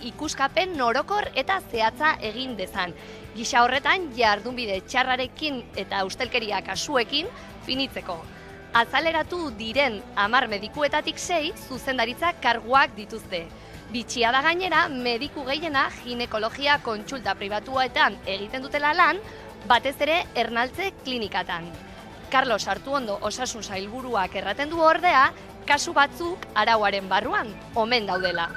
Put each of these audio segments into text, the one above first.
ikuskapen orokor eta zehatza egin dezan. Gisa horretan jardunbide txarrarekin eta ustelkeria kasuekin finitzeko. Azaleratu diren 10 medikuetatik 6 zuzendaritza karguak dituzte. Bitxia da gainera, mediku gehiena ginekologia kontsulta pribatuetan egiten dutela lan, batez ere Ernaltze klinikatan. Carlos Artuondo osasun sailburuak erraten du ordea, kasu batzuk arauaren barruan omen daudela.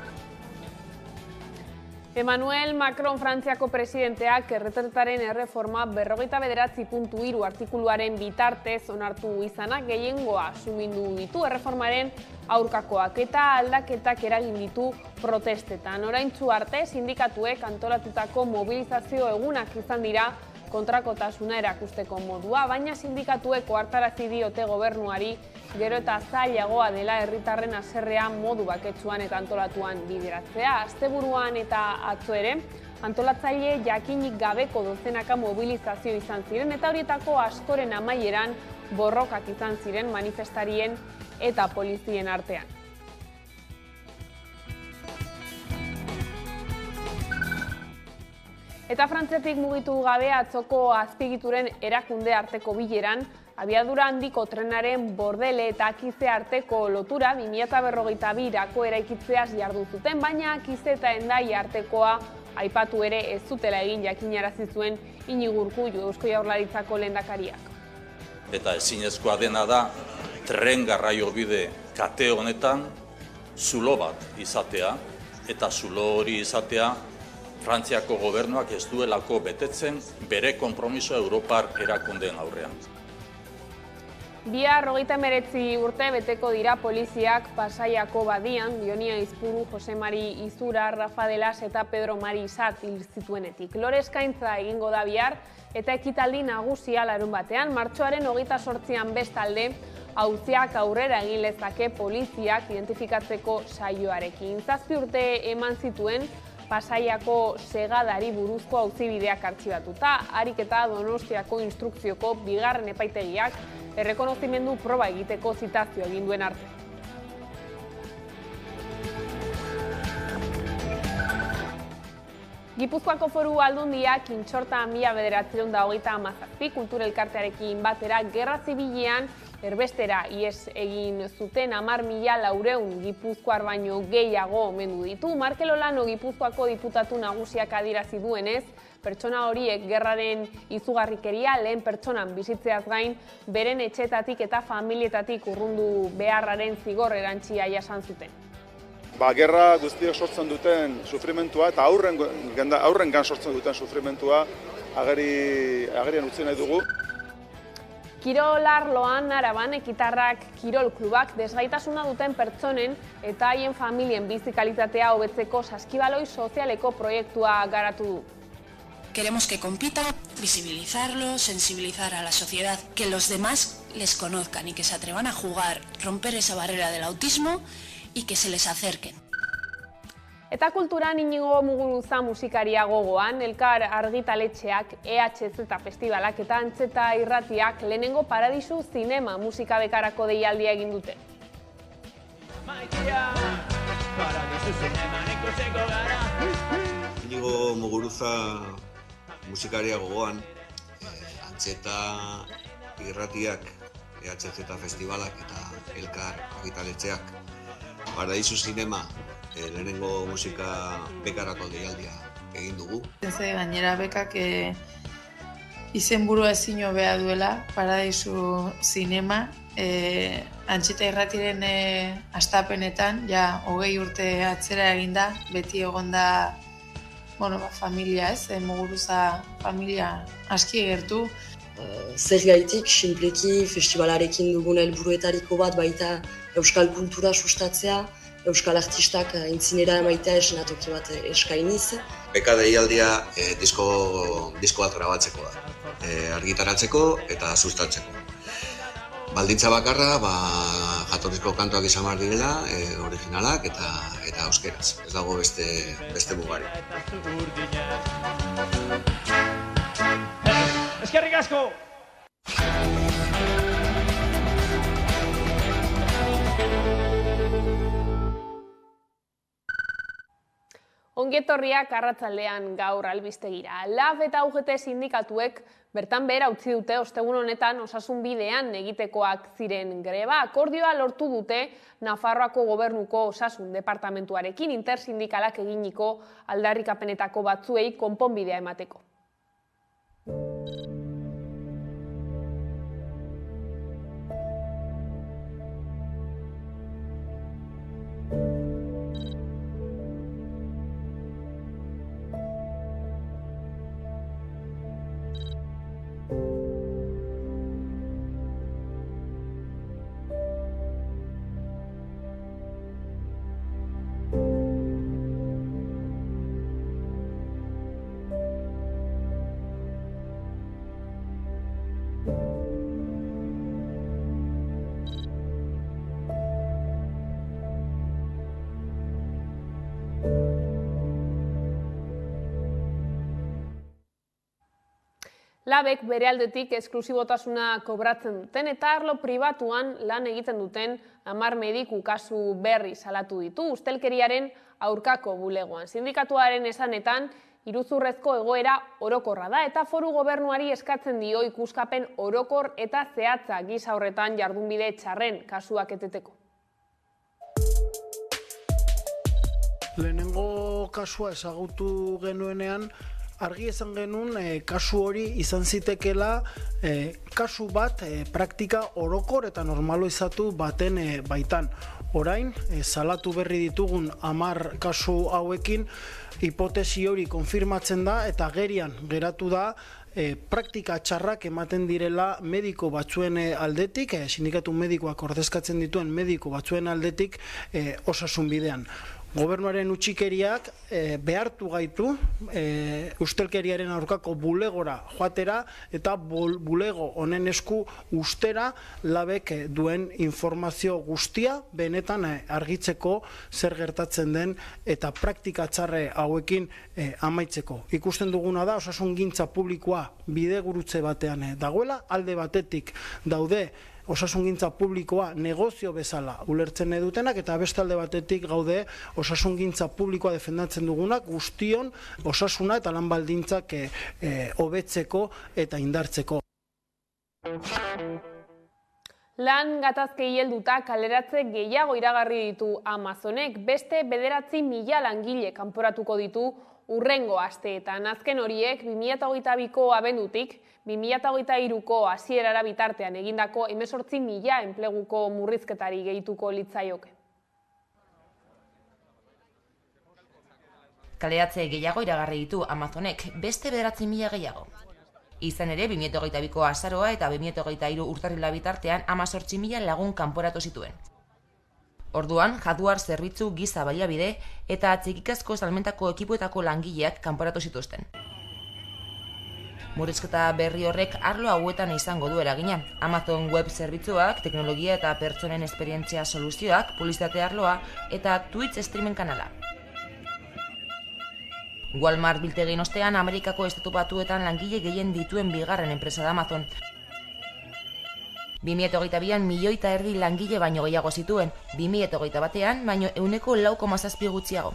Emmanuel Macron Frantziako presidenteak erretretaren erreforma 49.3 artikuluaren bitartez onartu izanak gehiengoa sumindu ditu erreformaren aurkakoak eta aldaketak eragin ditu protestetan. Oraintsu arte sindikatuek antolatutako mobilizazio egunak izan dira kontrakotasuna erakusteko modua, baina sindikatuek ohartarazi diote gobernuari gero eta zailagoa dela herritarren haserrea modu baketsuan eta antolatuan bideratzea. Asteburuan eta atzo ere, antolatzaile jakinik gabeko dozenaka mobilizazio izan ziren eta horietako askoren amaieran borrokak izan ziren manifestarien eta polizien artean. Eta Frantziatik mugitu gabe atzoko azpigituren erakunde arteko bileran, abiadura handiko trenaren Bordele eta Akize arteko lotura 2052rako eraikitzeaz jardu zuten, baina Akize eta Hendai artekoa aipatu ere ez zutela egin jakinarazi zuen Iñigo Urkullu Eusko Jaurlaritzako lehendakariak. Eta ezinezkoa dena da tren garraiobide kate honetan zulo bat izatea, eta zulo hori izatea Frantziako gobernuak ez duelako betetzen bere konpromiso Europar erakundeen aurrean. Bihar 39 urte beteko dira poliziak Pasaiako badian, Bionia Izpuru, Jose Mari Izura, Rafa Delas eta Pedro Mari Isat hil zituenetik. Lore eskaintza egingo da bihar eta ekitaldi nagusia larun batean, martxoaren 28an bestalde, auziak aurrera egin lezake poliziak identifikatzeko saioarekin. 7 urte eman zituen Pasaiako segadari buruzko auzibideak artxibatuta, harik eta Donostiako instrukzioko bigarren epaitegiak errekonozimendu proba egiteko zitazio egin duen arte. Gipuzkoako Foru Aldundiak Intxorta 1927 kulturelkartearekin batera Gerra Zibilean erbestera ihes egin zuten 10.400 gipuzkoar baino gehiago omendu ditu. Markel Olano Gipuzkoako diputatu nagusiak adierazi duenez, pertsona horiek gerraren izugarrikeria lehen pertsonan bizitzeaz gain, beren etxetatik eta familietatik urrundu beharraren zigor erantzia jasan zuten. Gerra guztiak sortzen duten sufrimentua eta aurrengan sortzen duten sufrimentua agerian utzi nahi dugu. Kirol arloan Araban ekitarrak kirol klubak desgaitasuna duten pertsonen eta haien familien bizi kalitatea hobetzeko saskibaloi sozialeko proiektua garatu du. Queremos que compita, visibilizarlo, sensibilizar a la sociedad, que los demás les conozcan y que se atrevan a jugar, romper esa barrera del autismo y que se les acerquen. Eta kulturan Iñigo Muguruza musikaria gogoan, Elkar Argitaletxeak, EHZ Festivalak eta Antzeta Irratiak lehenengo Paradisu Zinema musika bekarako deialdia egin dute. Iñigo Muguruza musikaria gogoan, Antzeta Irratiak, EHZ Festivalak eta Elkar Argitaletxeak, Paradisu Zinema lehenengo musika bekarako deialdia egin dugu. Gainera bekak izenburua ezin hobea duela, Paradisu Zinema, Antzeta Irratiren hastapenetan, ja 20 urte atzera eginda, beti egonda familia, Muguruza familia aski gertu. Zergaitik, sinpleki festivalarekin dugun helburuetariko bat baita euskal kultura sustatzea, euskal artistak aintzinera emaitea eszenatoki bat eskainiz. Beka deialdia disko bat grabatzeko da, argitaratzeko eta sustatzeko. Baldintza bakarra, jatorrizko kantuak izan behar direla, originalak eta euskeraz. Ez dago beste mugari. Eskerrik asko! Ongietorriak arratsaldean gaur albistegira. LAB eta UGT sindikatuek bertan behera utzi dute ostegun honetan osasun bidean egitekoak ziren greba. Akordioa lortu dute Nafarroako gobernuko osasun departamentuarekin intersindikalak eginiko aldarrikapenetako batzuei konponbidea emateko. LABek bere aldetik esklusibotasuna kobratzen duten eta arlo pribatuan lan egiten duten 10 mediku kasu berri salatu ditu ustelkeriaren aurkako bulegoan. Sindikatuaren esanetan, iruzurrezko egoera orokorra da eta foru gobernuari eskatzen dio ikuskapen orokor eta zehatza gisa horretan jardunbide txarren kasuak eteteko. Lehenengo kasua ezagutu genuenean, argi esan genuen kasu hori izan zitekela kasu bat praktika orokor eta normalizatu baten baitan. Orain, salatu berri ditugun 10 kasu hauekin, hipotesi hori konfirmatzen da eta gerian geratu da praktika txarrak ematen direla mediko batzuen aldetik, sindikatu medikoak ordezkatzen dituen mediko batzuen aldetik osasun bidean. Gobernuaren utxikeriak behartu gaitu ustelkeriaren aurkako bulegora joatera eta bulego honen esku ustera LABek duen informazio guztia benetan argitzeko zer gertatzen den eta praktika txarre hauekin amaitzeko. Ikusten duguna da osasungintza publikoa bidegurutze batean dagoela, alde batetik daude osasungintza publikoa negozio bezala ulertzen dutenak eta beste alde batetik gaude osasungintza publikoa defendatzen dugunak guztion osasuna eta lan baldintzak hobetzeko eta indartzeko. Lan gatazkei helduta kaleratze gehiago iragarri ditu Amazonek, beste 9.000 langile kanporatuko ditu urrengo asteetan. Azken horiek 2022ko abendutik 2023ko hasierara bitartean egindako 18.000 enpleguko murrizketari gehituko litzaioke. Kaleratze gehiago iragarri ditu Amazonek, beste 9.000 gehiago. Izan ere, 2022ko azaroa eta 2023 urtarrila bitartean 18.000 lagun kanporatu zituen. Orduan, jaduar zerbitzu giza baliabide eta txikikazko salmentako ekipuetako langileak kanporatu zituzten. Murrizketa berri horrek arlo hauetan izango du eragina. Amazon Web zerbitzuak, teknologia eta pertsonen esperientzia soluzioak, publizitate arloa eta Twitch streaming kanala. Walmart biltegin ostean Amerikako estatu batuetan langile gehien dituen bigarren enpresa da Amazon. 2022an 1,5 milioi langile baino gehiago zituen, 2021an baino 6,7 gutxiago.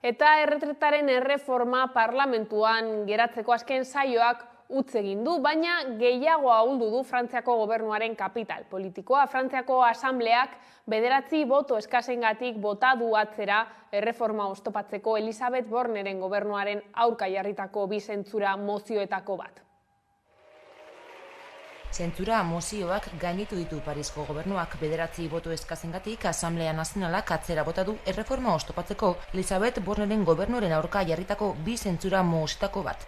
Eta erretretaren erreforma parlamentuan geratzeko azken saioak utz egin du, baina gehiago ahuldu du Frantziako gobernuaren kapital politikoa. Frantziako asambleak 9 boto eskasengatik bota du atzera erreforma oztopatzeko Elisabeth Borneren gobernuaren aurka jarritako 2 zentsura mozioetako bat. Zentsura mozioak gainditu ditu Parisko gobernuak 9 boto eskasengatik Asamblea Nazionalak atzera bota du erreforma oztopatzeko Elisabeth Borneren gobernuaren aurka jarritako 2 zentsura mozioetako bat.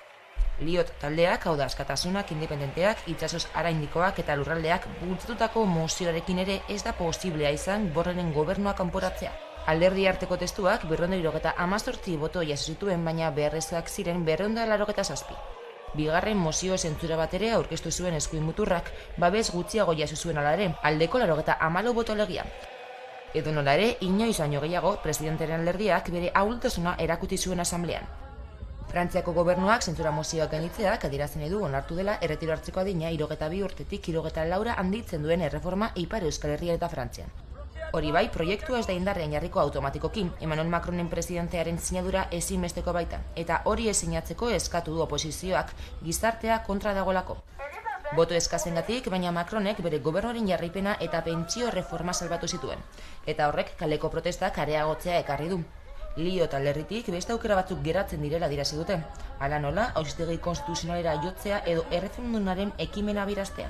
Liot taldeak, hau da askatasunak, independenteak, itsasoz araindikoak eta lurraldeak bultzatutako mozioarekin ere ez da posiblea izan Borneren gobernua kanporatzea. Alderdi arteko testuak 218 boto jaso zituen, baina beharrezkoak ziren 287. Bigarren mozio zentsura bat ere aurkeztu zuen eskuin muturrak, babes gutxiago jaso zuen ala ere, aldeko 94 boto alegia. Edonola ere, inoiz baino gehiago, presidentaren alderdiak bere ahultasuna erakutsi zuen asamblean. Frantziako gobernuak zentsura mozioak gainditzeak adierazten du onartu dela erretiro hartzeko adina 64 urtetik 64 handitzen duen erreforma Ipar Euskal Herrian eta Frantzian. Hori bai, proiektua ez da indarrean jarriko automatikoki, Emmanuel Macronen presidentearen sinadura ezinbesteko baita, eta hori ez sinatzeko eskatu du oposizioak, gizartea kontra dagoelako. Boto eskazengatik, baina Macronek bere gobernuaren jarraipena eta pentsio erreforma salbatu zituen, eta horrek kaleko protestak areagotzea ekarri du. Lio eta lerritik beste aukera batzuk geratzen direla dirazi dute. Hala nola, auzitegi konstituzionalera jotzea edo erreferendumaren ekimena biraztea.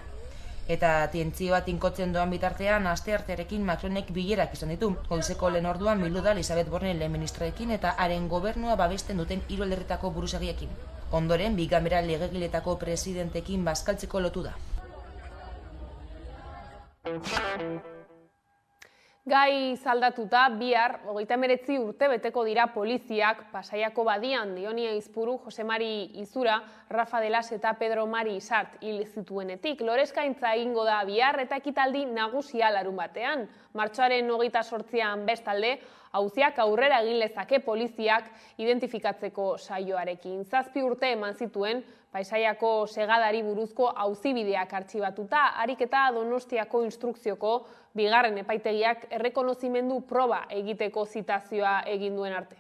Eta tentsio bat tinkotzen doan bitartean, asteartearekin Macronek bilerak izan ditu. Goizeko lehen orduan bildu da Elisabeth Borne lehen ministroekin eta haren gobernua babesten duten 3 alderritako buruzagiekin. Ondoren, bi kamera legegiletako presidentekin bazkaltzeko lotu da. Gai zaldatuta, bihar, 39 urte beteko dira poliziak Pasaiako badian Dionia Izpuru, Jose Mari Izura, Rafa Delas eta Pedro Mari Isart hil zituenetik. Loreskaintza egingo da bihar eta ekitaldi nagusia larun batean. Martxoaren 28an bestalde, auziak aurrera egin lezake poliziak identifikatzeko saioarekin. 7 urte eman zituen Pasaiako segadari buruzko auzibideak artxibatuta, ariketa Donostiako instrukzioko bigarren epaitegiak errekonozimendu proba egiteko zitazioa egin duen arte.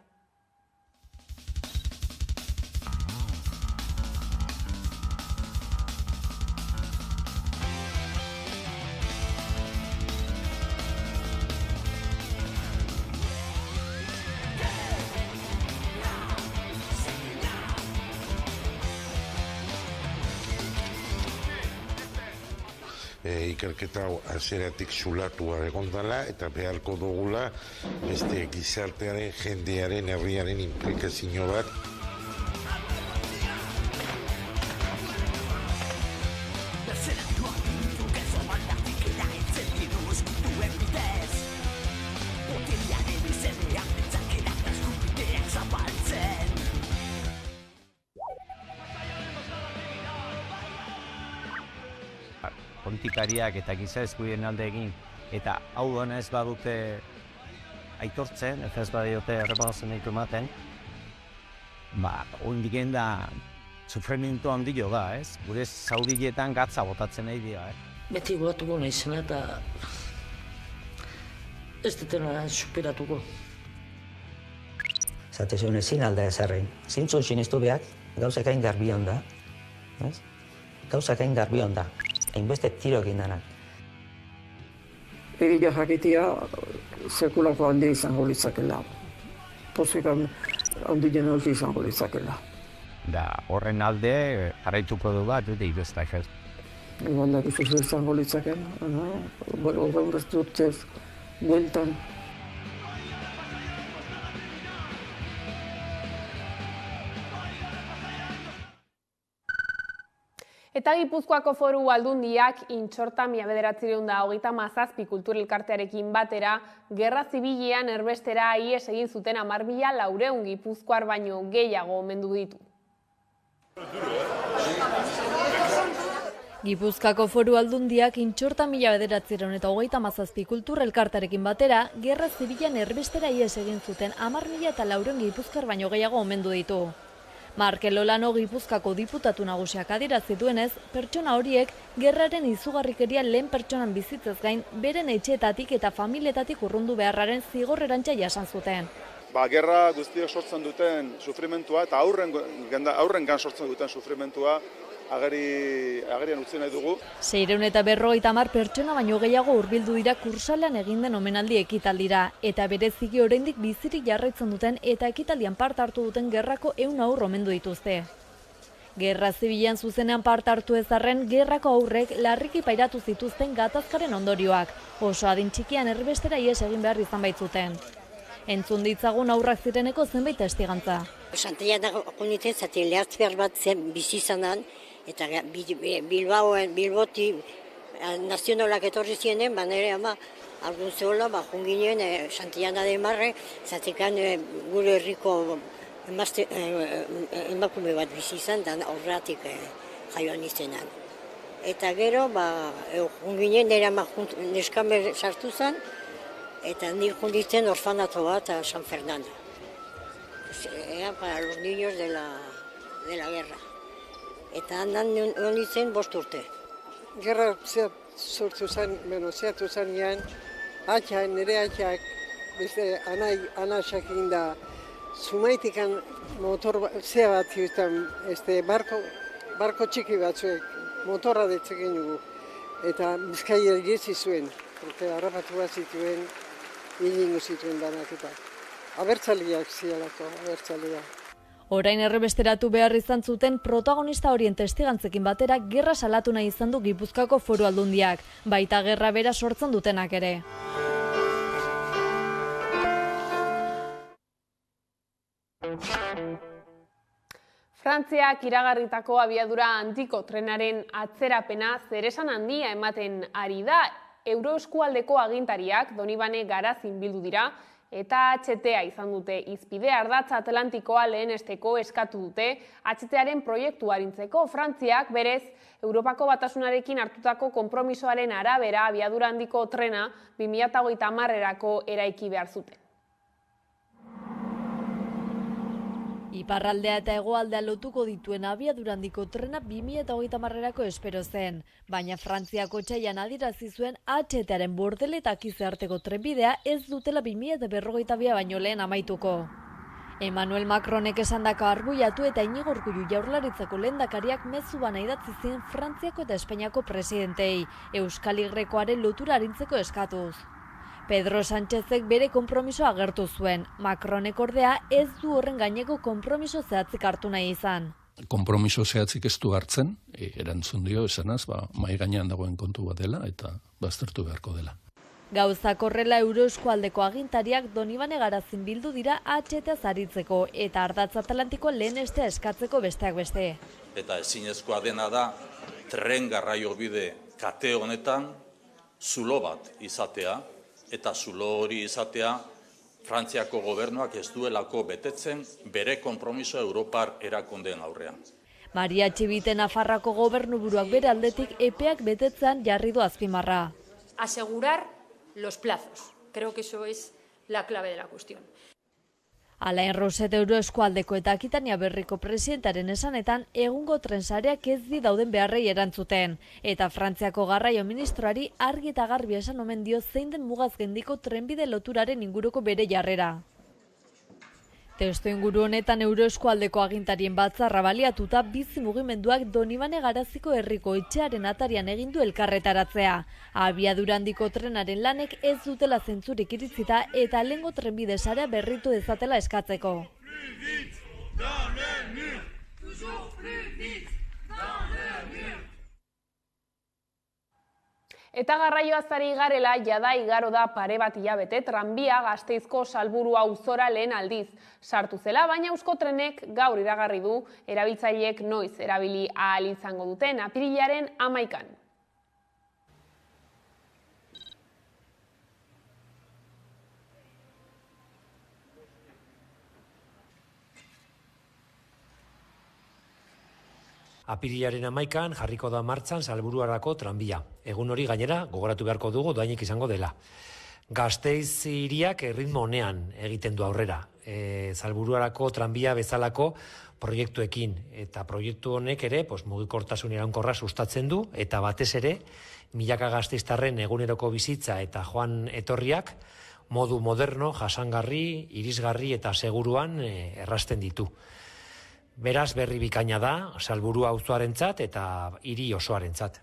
Ikerketa hasieratik zulatua egon dela eta beharko dugula beste gizartearen, jendearen, herriaren inplikazio bat. Politikariak eta giza eskubideen alde egin eta hau dona ez badute aitortzen, ez badiote erreparazionik ematen, ondiken da sufrimiento handio da, ez? Gure zaudiletan gatza botatzen nahi dira, Beti gogatuko naizena eta ez dutena superatuko. Zate zuen ezin alda ezarren. Zintzun sinistu behar, gauzak hain garbion da. Gauzak hain garbion da. Hainbeste tiro egin denak. Egia jakitia sekulako handia izango litzakela. Pozik handien hori izango litzakela. Da horren alde jarraituko du bat, dute ibestak ez. Egon da gizuz izango litzakela. Horren bestutez, bueltan. Eta Gipuzkoako Foru Aldundiak Intxorta 1937 kultur elkartearekin batera, Gerra Zibilean erbestera ihes egin zuten 10.400 gipuzkoar baino gehiago omendu ditu. Gipuzkoako Foru Aldundiak Intxorta 1937 kultur elkartearekin batera, Gerra Zibilean erbestera ihes egin zuten 10.400 gipuzkoar baino gehiago omendu ditu. Markel Olano Gipuzkoako diputatu nagusiak adierazi duenez, pertsona horiek gerraren izugarrikeria lehen pertsonan bizitzez gain, beren etxeetatik eta familietatik urrundu beharraren zigorrerantza jasan zuten. Gerra guztiok sortzen duten sufrimentua eta aurrengan sortzen duten sufrimentua agerian utzi nahi dugu. 650 pertsona baino gehiago hurbildu dira Kursalan egin den omenaldi ekitaldira, eta bereziki oraindik bizirik jarraitzen duten eta ekitaldian parte hartu duten gerrako 100 haur omendu dituzte. Gerra Zibilean zuzenean parte hartu ez arren, gerrako haurrek larriki pairatu zituzten gatazkaren ondorioak, oso adin txikian erbestera ihes egin behar izan baitzuten. Entzun ditzagun aurrak zireneko zenbait testigantza. Santillana koniten zaten lehartz behar bat zen bizi izanan, eta Bilboti nazionalak etorri zienen, nire ama aldun zehola, junginen Santillana de Marre, zatekan gure herriko emakume bat bizi izan, da horretik jaioan izenan. Eta gero, junginen nire ama neskamer sartu zen, eta nire junditzen orfanato bat a San Fernando. Para los niños de la guerra. Eta handan honitzen 5 urte. Gerra sortu zen, zeatu zenean, nire atxak, beste anaxakin da, zumaitikan motor zea bat ziutan, barko txiki batzuek motorra detzekin dugu. Eta Bizkaia irezi zuen, eta harrapatu bat zituen, hilingo zituen danak eta. Abertzaliak zialako, abertzaliak. Orain errebesteratu behar izan zuten protagonista horien testigantzekin batera gerra salatu nahi izan du Gipuzkoako Foru Aldundiak, baita gerra bera sortzen dutenak ere. Frantziak iragarritako abiadura handiko trenaren atzerapena zeresan handia ematen ari da. Euroeskualdeko agintariak Donibane Garazin bildu dira, eta HTA izan dute hizpide ardatz Atlantikoa lehenesteko eskatu dute HTaren proiektu arintzeko. Frantziak berez Europako Batasunarekin hartutako konpromisoaren arabera abiadura handiko trena 2030erako eraiki behar zuten. Iparraldea eta hegoaldea lotuko dituen abiadura handiko trena 2030erako espero zen, baina Frantziako otsailean adierazi zuen HTaren Bordeletak arteko trenbidea ez dutela 2052 baino lehen amaituko. Emmanuel Macronek esandako arbuiatu eta Iñigo Urkullu Jaurlaritzako lehendakariak mezu bana idatzi zien Frantziako eta Espainiako presidentei, Euskal Y-koaren lotura arintzeko eskatuz. Pedro Sánchezek bere konpromisoa agertu zuen. Macronek ordea ez du horren gaineko konpromiso zehatzik hartu nahi izan. Konpromiso zehatzik ez du hartzen, erantzun dio esanaz, mahai gainean dagoen kontu bat dela eta baztertu beharko dela. Gauzak horrela Euroeskualdeko agintariak Donibane Garazin bildu dira HTA aritzeko eta ardatz Atlantikoa lehenestea eskatzeko besteak beste. Eta ezinezkoa dena da tren garraiobide kate honetan zulo bat izatea, eta zulo hori izatea Frantziako gobernuak ez duelako betetzen bere konpromiso Europar erakundeen aurrean. Maria Txibite Nafarrako gobernuburuak bere aldetik epeak betetzean jarri du azpimarra. Asegurar los plazos. Creo que eso es la clave de la cuestión. Alain Roset Euroeskualdeko eta Akitania Berriko presidentaren esanetan egungo trensareak ez di dauden beharrei erantzuten, eta Frantziako garraio ministroari argi eta garbi esan omen dio zein den mugaz gendiko trenbide loturaren inguruko bere jarrera. Testu inguru honetan Euroeskualdeko agintarien batzarra baliatuta bizi mugimenduak Donibane Garaziko herriko etxearen atarian egin du elkarretaratzea. Abiadura handiko trenaren lanek ez dutela zentzurik iritzita eta lehengo trenbide sarea berritu dezatela eskatzeko. Eta garraioaz ari garela, jada igaro da pare bat hilabete tranbia Gasteizko Salburu auzora lehen aldiz sartu zela, baina Euskotrenek gaur iragarri du erabiltzaileek noiz erabili ahal izango duten apirilaren 11an. Apirilaren 11an jarriko da martxan Salburuarako tranbia. Egun hori gainera gogoratu beharko dugu doainik izango dela. Gasteiz hiriak erritmo honean egiten du aurrera. Salburuarako tranbia bezalako proiektuekin eta proiektu honek ere mugikortasun iraunkorra sustatzen du eta batez ere milaka gasteiztarren eguneroko bizitza eta joan etorriak modu moderno, jasangarri, irisgarri eta seguruan errazten ditu. Beraz, berri bikaina da, Salburu auzoarentzat eta hiri osoarentzat.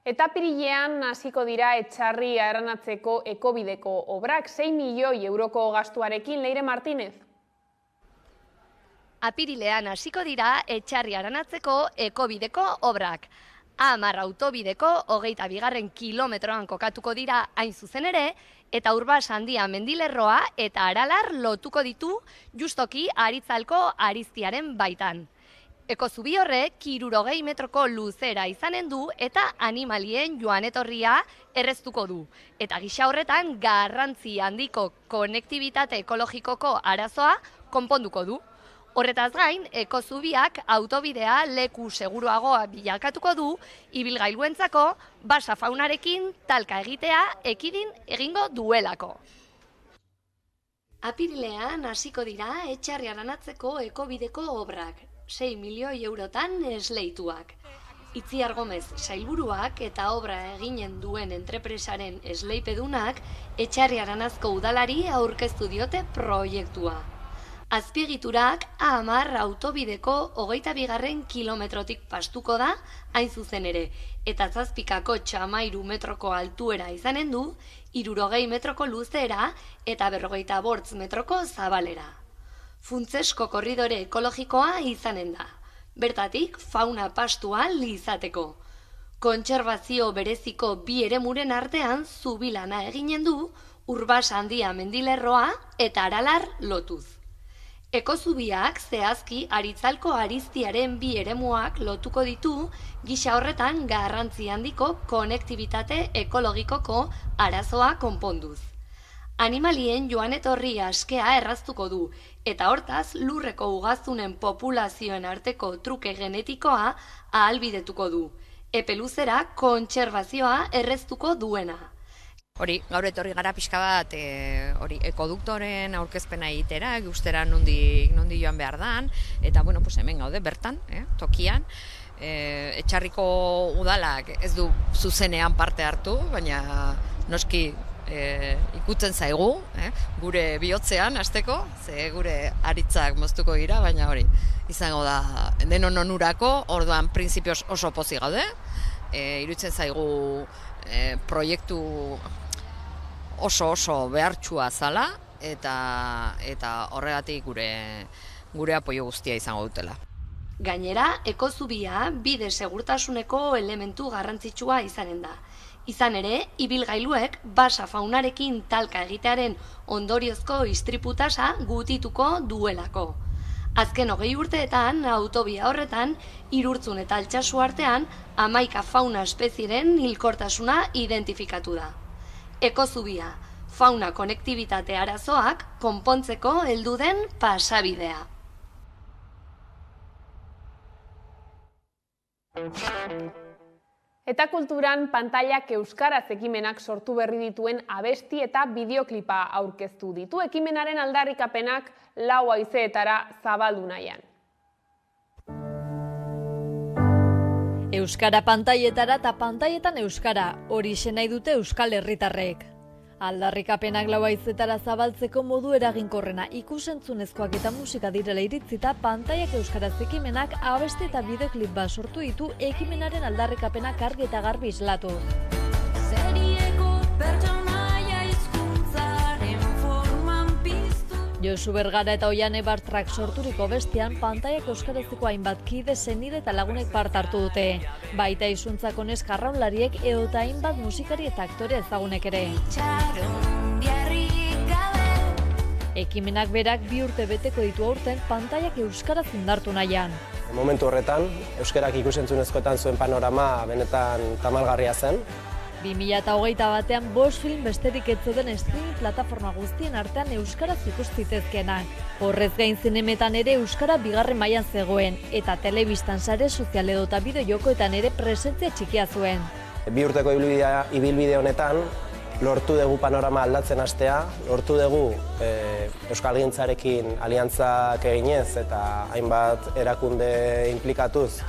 Eta apirilean hasiko dira Etxarri aranatzeko ekobideko obrak 6 milioi euroko gastuarekin, Leire Martínez. Apirilean hasiko dira Etxarri aranatzeko ekobideko obrak. 10 autobideko 22. kilometroan kokatuko dira hain zuzen ere, eta Urbas Handia mendilerroa eta Aralar lotuko ditu justoki Aritzalko ariztiaren baitan. Ekozubi horrek 60 metroko luzera izanen du eta animalien joan etorria erreztuko du. Eta gisa horretan garrantzi handiko konektibitate ekologikoko arazoa konponduko du. Horretaz gain, ekozubiak autobidea leku seguruagoa bilakatuko du, ibilgailuentzako basa faunarekin talka egitea ekidin egingo duelako. Apirilean hasiko dira Etxarri Aranatzeko ekobideko obrak, 6 milioi eurotan esleituak. Itziar Gomez sailburuak eta obra eginen duen entrepresaren esleipedunak Etxarri Aranazko udalari aurkeztu diote proiektua. Azpiegiturak 10 autobideko 22. kilometrotik pastuko da, hain zuzen ere, eta 7 txamairu metroko altuera izanen du, 60 metroko luzera eta 58 metroko zabalera. Funtzesko korridore ekologikoa izanen da. Bertatik, fauna pastua izateko. Kontserbazio bereziko bi eremuren artean zubilana eginen du, Urbas Handia mendilerroa eta Aralar lotuz. Ekozubiak zehazki Aritzalko ariztiaren bi eremuak lotuko ditu, gisa horretan garrantzi handiko konektibitate ekologikoko arazoa konponduz. Animalien joan etorri askea erraztuko du, eta hortaz lurreko ugaztunen populazioen arteko truke genetikoa ahalbidetuko du. Epe luzera kontserbazioa erreztuko duena. Hori, gaur etorri gara pixka bat ekoduktoren aurkezpena egitera, guztera nondi joan behar dan, eta bueno, hemen gaude, bertan, tokian. Etxarriko udalak ez du zuzenean parte hartu, baina noski ikutzen zaigu, gure bihotzean hasteko, ze gure aritzak moztuko dira, baina hori, izango da denon onurako, orduan printzipioz oso pozik gaude, iruditzen zaigu proiektu oso behartsua zala, eta horregatik gure apoio guztia izango dutela. Gainera, ekozubia bide segurtasuneko elementu garrantzitsua izanen da. Izan ere, ibilgailuek basa faunarekin talka egitearen ondoriozko istriputasa gutituko duelako. Azken 20 urteetan, autobia horretan, Irurtzun eta Altsasu artean, 11 fauna espezieren hilkortasuna identifikatu da. Ekozubia, fauna konektibitate arazoak konpontzeko heldu den pasabidea. Eta kulturan pantailak euskaraz ekimenak sortu berri dituen abesti eta bideoklipa aurkeztu ditu. Ekimenaren aldarrikapenak 4 haizeetara zabaldu nahian. Euskara pantailetara eta pantaietan euskara, hori nahi dute euskal herritarrek. Aldarrikapenak 4 haizeetara zabaltzeko modu eraginkorrena ikusentzunezkoak eta musika direla iritzita, pantaiak euskaraz ekimenak abesti eta bideoklip bat sortu ditu ekimenaren aldarrikapenak argi eta garbi islatuz. Josu Bergara eta Oiane Bartrak sorturiko bestean, pantaiak euskarazeko hainbat kide, senide eta lagunek part hartu dute. Baita izuntzako neska arraunlariek edota hainbat musikari eta aktore ezagunek ere. Ekimenak berak 2 urte beteko ditu aurten pantaiak euskaraz indartu nahian. Momentu horretan, euskarak ikusentzunezkoetan zuen panorama benetan tamalgarria zen. 2021 batean 5 film besterik ez zeuden streaming plataforma guztien artean euskaraz ikustitezkenak. Horrez gain zinemetan ere euskara 2. mailan zegoen, eta telebistan sare sozial edota bideo-jokoetan ere presentzia txikia zuen. 2 urteko ibilbide honetan, lortu dugu panorama aldatzen hastea, lortu dugu euskalgintzarekin aliantzak eginez eta hainbat erakunde implikatuz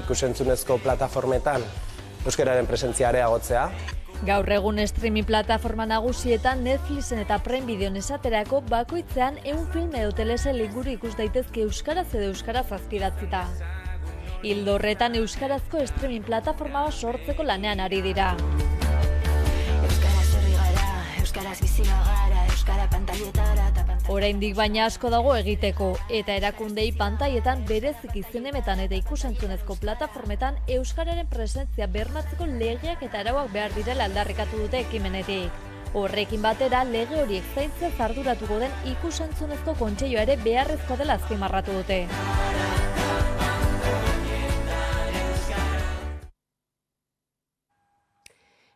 ikusentzunezko plataformetan euskararen presentzia areagotzea. Gaur egun streaming plataforma nagusietan Netflixen eta Prime Videon esaterako bakoitzean 100 film edo telesail inguru ikus daitezke euskaraz edo euskaraz azpidatzita. Ildo horretan euskarazko streaming plataforma sortzeko lanean ari dira. Euskaraz bizi bagara, euskara pantailetara eta oraindik baina asko dago egiteko, eta erakundei pantaietan berezik zinemetan eta ikusentzunezko plataformetan euskararen presentzia bermatzeko legeak eta arauak behar direla aldarrikatu dute ekimenetik. Horrekin batera, lege horiek zaintzez arduratuko den ikus-entzunezko kontseilua ere beharrezko dela azpimarratu dute.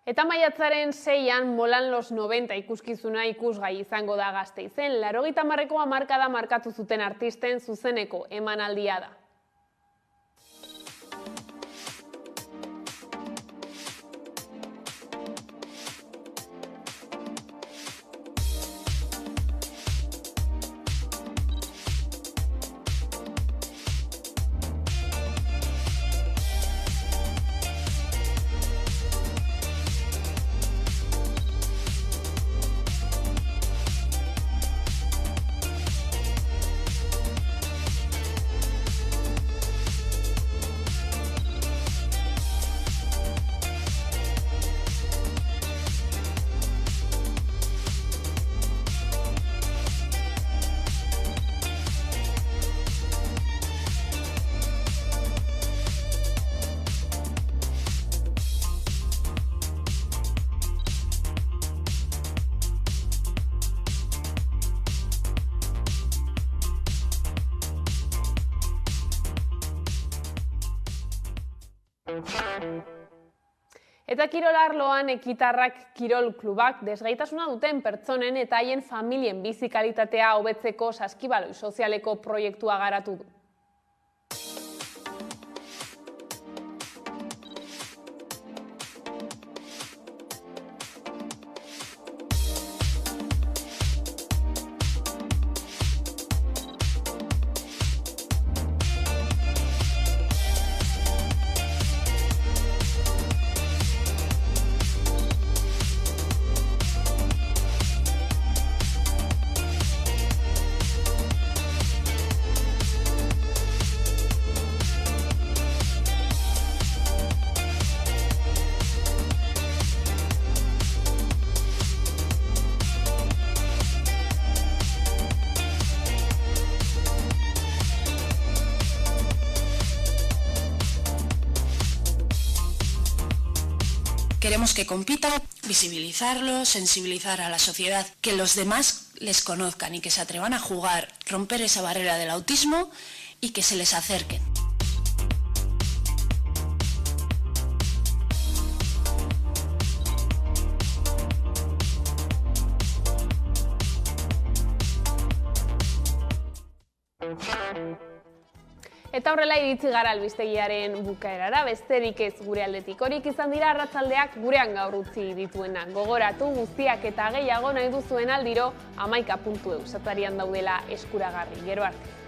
Eta maiatzaren 6an Molan los 90 ikuskizuna ikusgai izango da Gasteizen. 80ko hamarkada markatu zuten artisten zuzeneko emanaldia da. Eta kirol arloan Ekitarrak kirol klubak desgaitasuna duten pertsonen eta haien familien bizi kalitatea hobetzeko saskibaloi sozialeko proiektua garatu du. Queremos que compita, visibilizarlo, sensibilizar a la sociedad, que los demás les conozcan y que se atrevan a jugar, romper esa barrera del autismo y que se les acerquen. Eta horrela iritsi gara albistegiaren bukaerara, besterik ez gure aldetik. Horik izan dira arratsaldeak gurean gaur utzi dituena. Gogoratu guztiak eta gehiago nahi duzuen aldiro 11.eu satarian daudela eskuragarri. Gero arte.